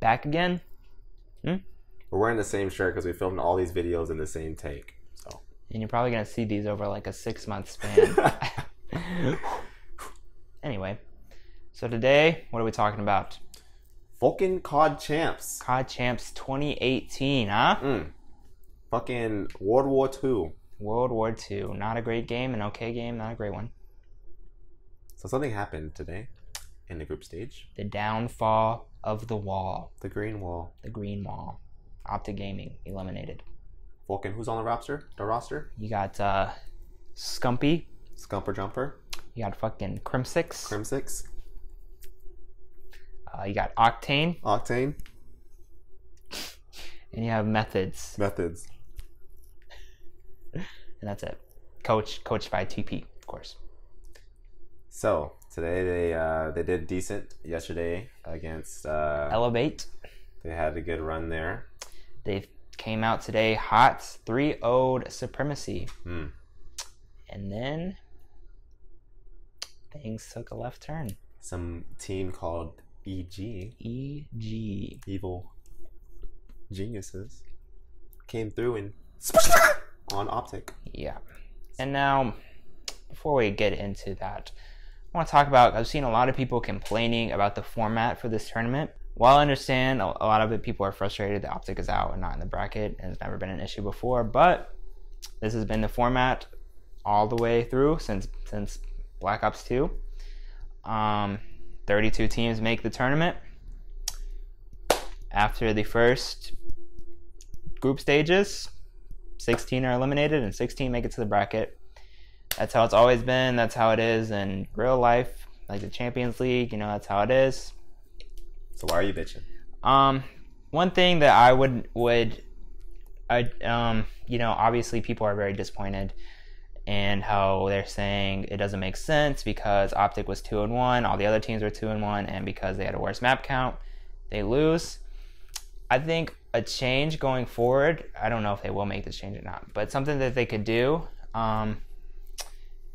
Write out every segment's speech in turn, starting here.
Back again? We're wearing the same shirt because we filmed all these videos in the same take. So. And you're probably going to see these over like a 6-month span. Anyway, so today, what are we talking about? Fucking CoD champs. CoD champs 2018, huh? Fucking World War II. World War II. Not a great game, an okay game, not a great one. So something happened today in the group stage. The downfall of the wall. The green wall. The green wall. OpTic Gaming eliminated. Fucking who's on the roster? The roster? You got Scumpy. Scumper Jumper. You got fucking Crimsix. Crimsix. You got Octane. Octane. And you have Methods. Methods. And that's it. Coached by TP, of course. So today they did decent yesterday against Elevate. They had a good run there. They came out today hot, 3-0'd Supremacy. And then things took a left turn. Some team called EG. EG. Evil Geniuses came through and on OpTic. Yeah. And now, before we get into that, I want to talk about, I've seen a lot of people complaining about the format for this tournament. While I understand a lot of it, people are frustrated that OpTic is out and not in the bracket, and it's never been an issue before, but this has been the format all the way through since Black Ops 2. 32 teams make the tournament. After the first group stages, 16 are eliminated and 16 make it to the bracket. That's how it's always been. That's how it is in real life, like the Champions League. You know, that's how it is. So why are you bitching? One thing that I would you know, obviously people are very disappointed and how they're saying it doesn't make sense because OpTic was 2-1, all the other teams were 2-1, and because they had a worse map count, they lose. I think a change going forward, I don't know if they will make this change or not, but something that they could do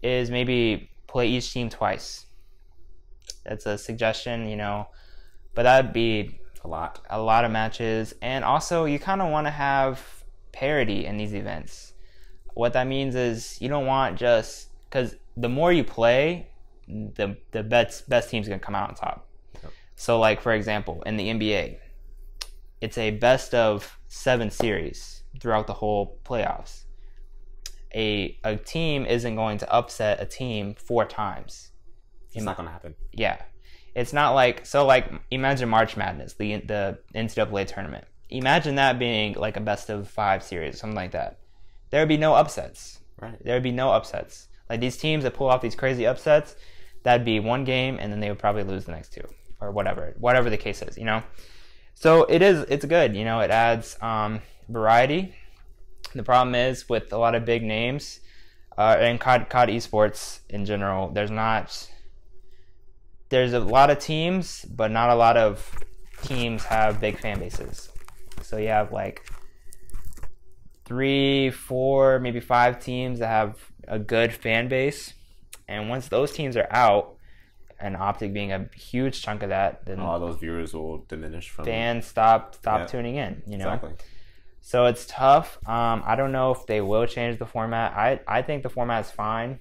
is maybe play each team twice. That's a suggestion, you know, but that'd be a lot of matches. And also, you kind of want to have parity in these events. What that means is you don't want just, because the more you play, the best team's gonna come out on top. Yep. So like, for example, in the NBA, it's a best of 7 series throughout the whole playoffs. A team isn't going to upset a team 4 times. It's not gonna happen. Yeah. It's not like, so like, imagine March Madness, the NCAA tournament. Imagine that being like a best of 5 series, something like that. There would be no upsets. Right. There would be no upsets. Like these teams that pull off these crazy upsets, that'd be one game and then they would probably lose the next 2 or whatever the case is, you know? So it's good, you know, it adds variety. The problem is with a lot of big names and COD esports in general, there's a lot of teams, but not a lot of teams have big fan bases. So you have like 3, 4, maybe 5 teams that have a good fan base, and once those teams are out, and OpTic being a huge chunk of that, then all those viewers will diminish from fans stop tuning in, you know. Exactly. So it's tough. I don't know if they will change the format. I think the format is fine.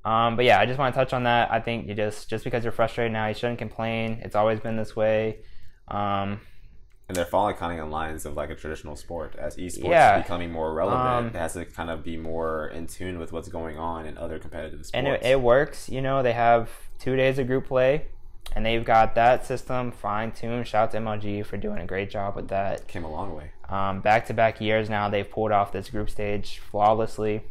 But yeah, I just want to touch on that. I think you just because you're frustrated now, you shouldn't complain. It's always been this way. And they're following kind of in lines of like a traditional sport. As esports is becoming more relevant, it has to kind of be more in tune with what's going on in other competitive sports. And it works. You know, they have 2 days of group play, and they've got that system fine-tuned. Shout out to MLG for doing a great job with that. Came a long way. Back-to-back years now, they've pulled off this group stage flawlessly.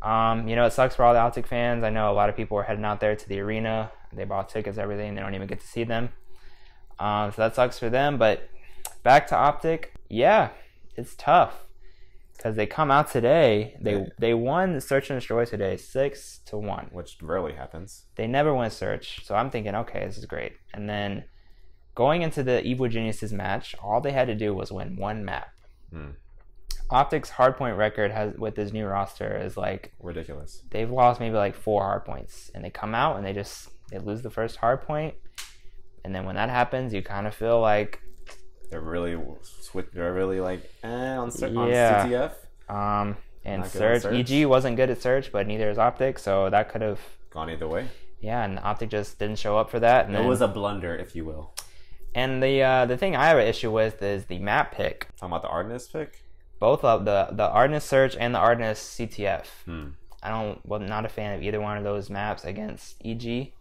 You know, it sucks for all the OpTic fans. I know a lot of people are heading out there to the arena. They bought tickets, everything. They don't even get to see them. So that sucks for them. But back to OpTic, yeah, it's tough because they come out today. They won the Search and Destroy today, 6-1, which rarely happens. They never win Search, so I'm thinking, okay, this is great. And then going into the Evil Geniuses match, all they had to do was win 1 map. OpTic's hardpoint record with this new roster is like ridiculous. They've lost maybe like 4 hardpoints, and they come out and they lose the first hardpoint. And then when that happens, you kind of feel like they're really like on CTF. And search, EG wasn't good at search, but neither is OpTic's, so that could have gone either way. Yeah, and OpTic just didn't show up for that. And it was a blunder, if you will. And the thing I have an issue with is the map pick. Talking about the Ardennes pick? Both of the Ardennes search and the Ardennes CTF. I'm not a fan of either one of those maps against EG.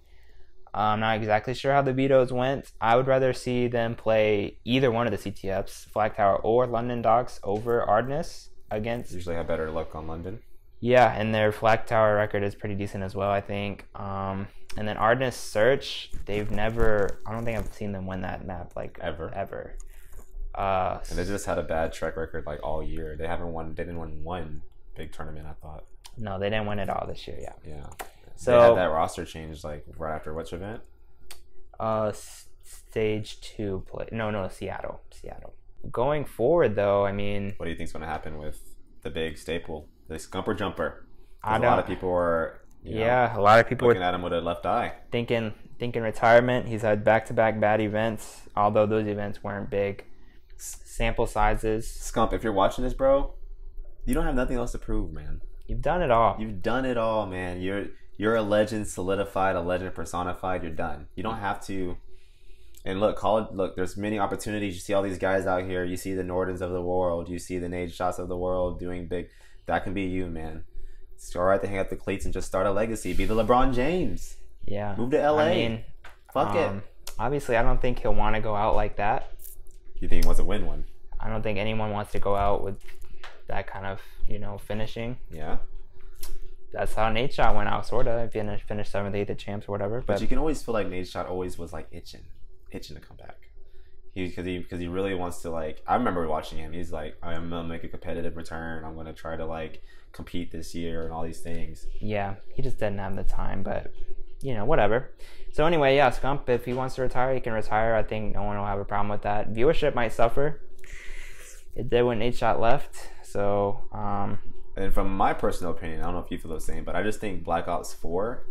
I'm not exactly sure how the vetoes went. I would rather see them play either one of the CTFs, Flag Tower or London Docks, over Ardennes against. Usually have better luck on London. Yeah, and their Flag Tower record is pretty decent as well, I think. And then Ardennes search, I don't think I've seen them win that map ever. And they just had a bad track record like all year. They didn't win one big tournament, I thought. No, they didn't win it all this year. Yeah. So they had that roster change like right after which event? Stage 2 play. No, Seattle. Going forward, though, I mean, what do you think's going to happen with the big staple, the Scumper Jumper? A lot of people are. A lot of people looking at him with a left eye, thinking retirement. He's had back-to-back bad events, although those events weren't big sample sizes. Scump, if you're watching this, bro, you don't have nothing else to prove, man. You've done it all. You've done it all, man. You're a legend solidified, a legend personified. You're done. You don't have to. And look, there's many opportunities. You see all these guys out here. You see the Nordens of the world. You see the Nade Shots of the world doing big. That can be you, man. It's all right to hang up the cleats and just start a legacy. Be the LeBron James. Yeah. Move to LA. I mean, fuck it. Obviously, I don't think he'll want to go out like that. You think he wants to win one? I don't think anyone wants to go out with that kind of, finishing. Yeah. That's how Nate Shot went out, sort of. If you finished 7th, 8th at champs or whatever. But you can always feel like Nate Shot always was like itching to come back. Because he really wants to, like, I remember watching him. He's like, I'm gonna make a competitive return. I'm gonna try to like compete this year and all these things. Yeah, he just didn't have the time, but whatever. So anyway, yeah, Scump, if he wants to retire, he can retire. I think no one will have a problem with that. Viewership might suffer. It did when Nate Shot left. So and from my personal opinion, I don't know if you feel the same, but I just think Black Ops 4,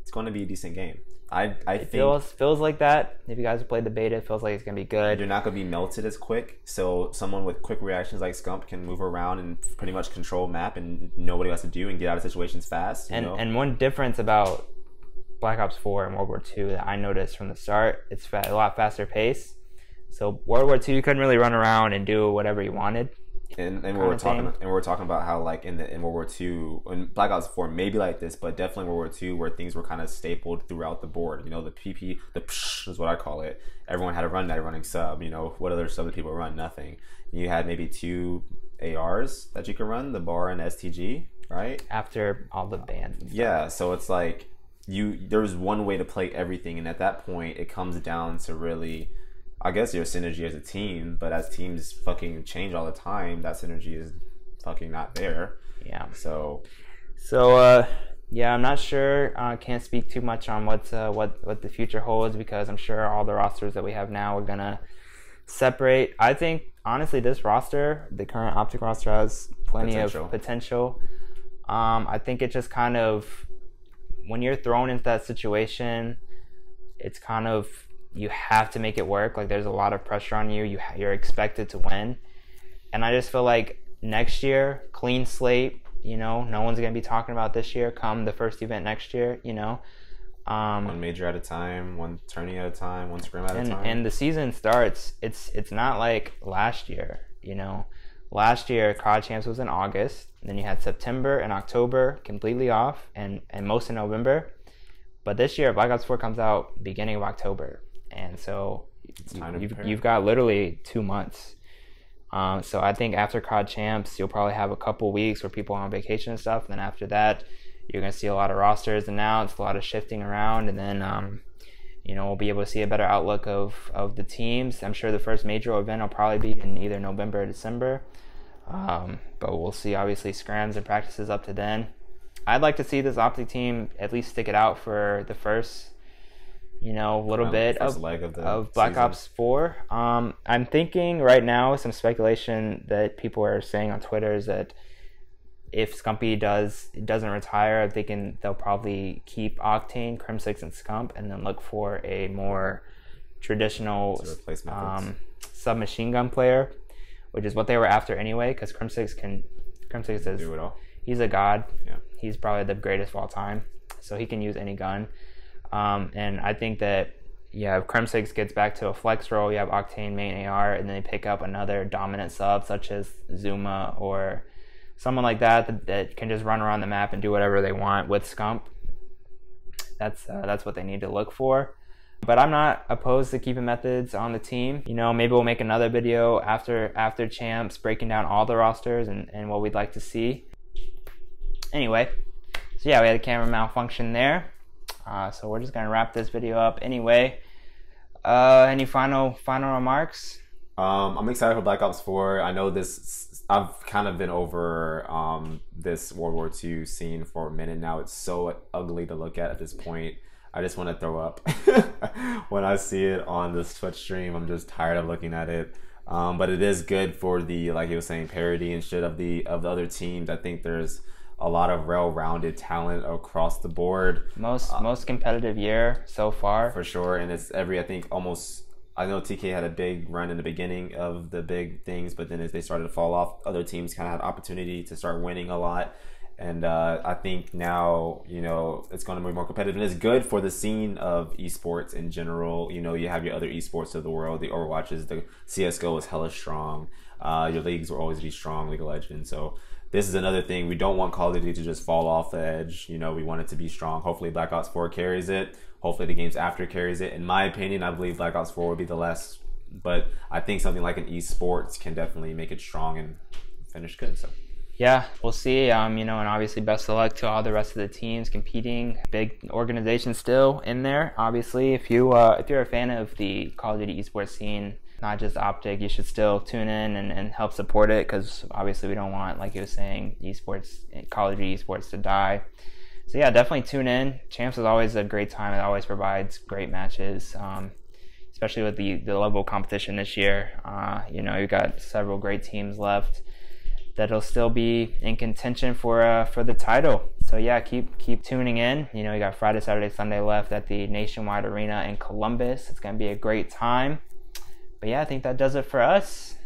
it's going to be a decent game. I think feels like that. If you guys have played the beta, it feels like it's gonna be good. You're not gonna be melted as quick, so someone with quick reactions like Scump can move around and pretty much control map and know what he has to do and get out of situations fast. And one difference about Black Ops 4 and World War II that I noticed from the start, it's a lot faster pace. So World War II, you couldn't really run around and do whatever you wanted. And we're talking about how like in World War II, in Black Ops 4 maybe like this, but definitely World War II where things were kind of stapled throughout the board. The PP, the psh is what I call it. Everyone had to run that running sub. What other sub did people run? Nothing. And you had maybe 2 ARs that you could run, the bar and STG, right? After all the bans. Yeah, so it's like there's one way to play everything, and at that point it comes down to really, I guess, your synergy as a team, but as teams fucking change all the time, that synergy is fucking not there. Yeah. So yeah, I'm not sure. Can't speak too much on what the future holds, because I'm sure all the rosters that we have now are gonna separate. I think honestly, this roster, the current OpTic roster, has plenty of potential. I think it just kind of, when you're thrown into that situation, it's kind of, you have to make it work. Like, there's a lot of pressure on you. You're expected to win. And I just feel like next year, clean slate, no one's going to be talking about this year come the first event next year, one major at a time, one tourney at a time, one scrim at a time. And the season starts, it's not like last year, Last year, CoD Champs was in August. Then you had September and October completely off, and most in November. But this year, Black Ops 4 comes out beginning of October. And so you've got literally 2 months. So I think after CoD Champs, you'll probably have a couple weeks where people are on vacation and stuff. And then after that, you're going to see a lot of rosters announced, a lot of shifting around. And then, we'll be able to see a better outlook of the teams. I'm sure the first major event will probably be in either November or December. But we'll see, obviously, scrims and practices up to then. I'd like to see this OpTic team at least stick it out for the first, little bit of Black season. Ops 4. I'm thinking right now, some speculation that people are saying on Twitter is that if Scumpy doesn't retire, they'll probably keep Octane, Crim6, and Scump, and then look for a more traditional submachine gun player, which is what they were after anyway, because Crimsix is do it all. He's a god. Yeah. He's probably the greatest of all time, so he can use any gun. And I think that if Crimsix gets back to a flex role, you have Octane main AR, and then they pick up another dominant sub such as Zuma or someone like that can just run around the map and do whatever they want with Scump. That's what they need to look for. But I'm not opposed to keeping methods on the team. Maybe we'll make another video after champs breaking down all the rosters and what we'd like to see. Anyway, so yeah, we had a camera malfunction there. So we're just gonna wrap this video up anyway. Any final remarks? I'm excited for Black Ops 4. I know I've kind of been over this World War II scene for a minute now. It's so ugly to look at this point. I just want to throw up when I see it on this Twitch stream. I'm just tired of looking at it. But it is good for the, like he was saying, parity and shit of the other teams. I think there's a lot of well-rounded talent across the board. Most competitive year so far. For sure. And it's I know TK had a big run in the beginning of the big things, but then as they started to fall off, other teams kind of had opportunity to start winning a lot. And I think now, it's going to be more competitive. And it's good for the scene of esports in general. You have your other esports of the world, the Overwatches, the CSGO is hella strong. Your leagues will always be strong, League of Legends. So this is another thing. We don't want Call of Duty to just fall off the edge. We want it to be strong. Hopefully Black Ops 4 carries it. Hopefully the games after carries it. In my opinion, I believe Black Ops 4 would be the last. But I think something like an esports can definitely make it strong and finish good. So yeah, we'll see. And obviously best of luck to all the rest of the teams competing. Big organization still in there. Obviously, if you're a fan of the Call of Duty esports scene, not just OpTic, you should still tune in and help support it, because obviously we don't want, like you were saying, Call of Duty esports to die. So yeah, definitely tune in. Champs is always a great time. It always provides great matches, especially with the level of competition this year. You've got several great teams left that'll still be in contention for the title. So yeah, keep tuning in. You got Friday, Saturday, Sunday left at the Nationwide Arena in Columbus. It's gonna be a great time. But yeah, I think that does it for us.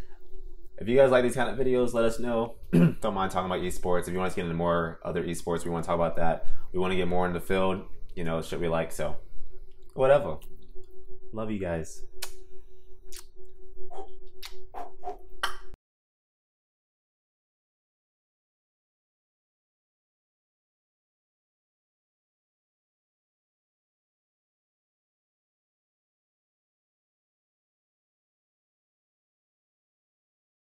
If you guys like these kind of videos, let us know. Don't mind talking about esports. If you want us to get into more other esports, we want to talk about that. We want to get more in the field, shit we like. So whatever. Love you guys.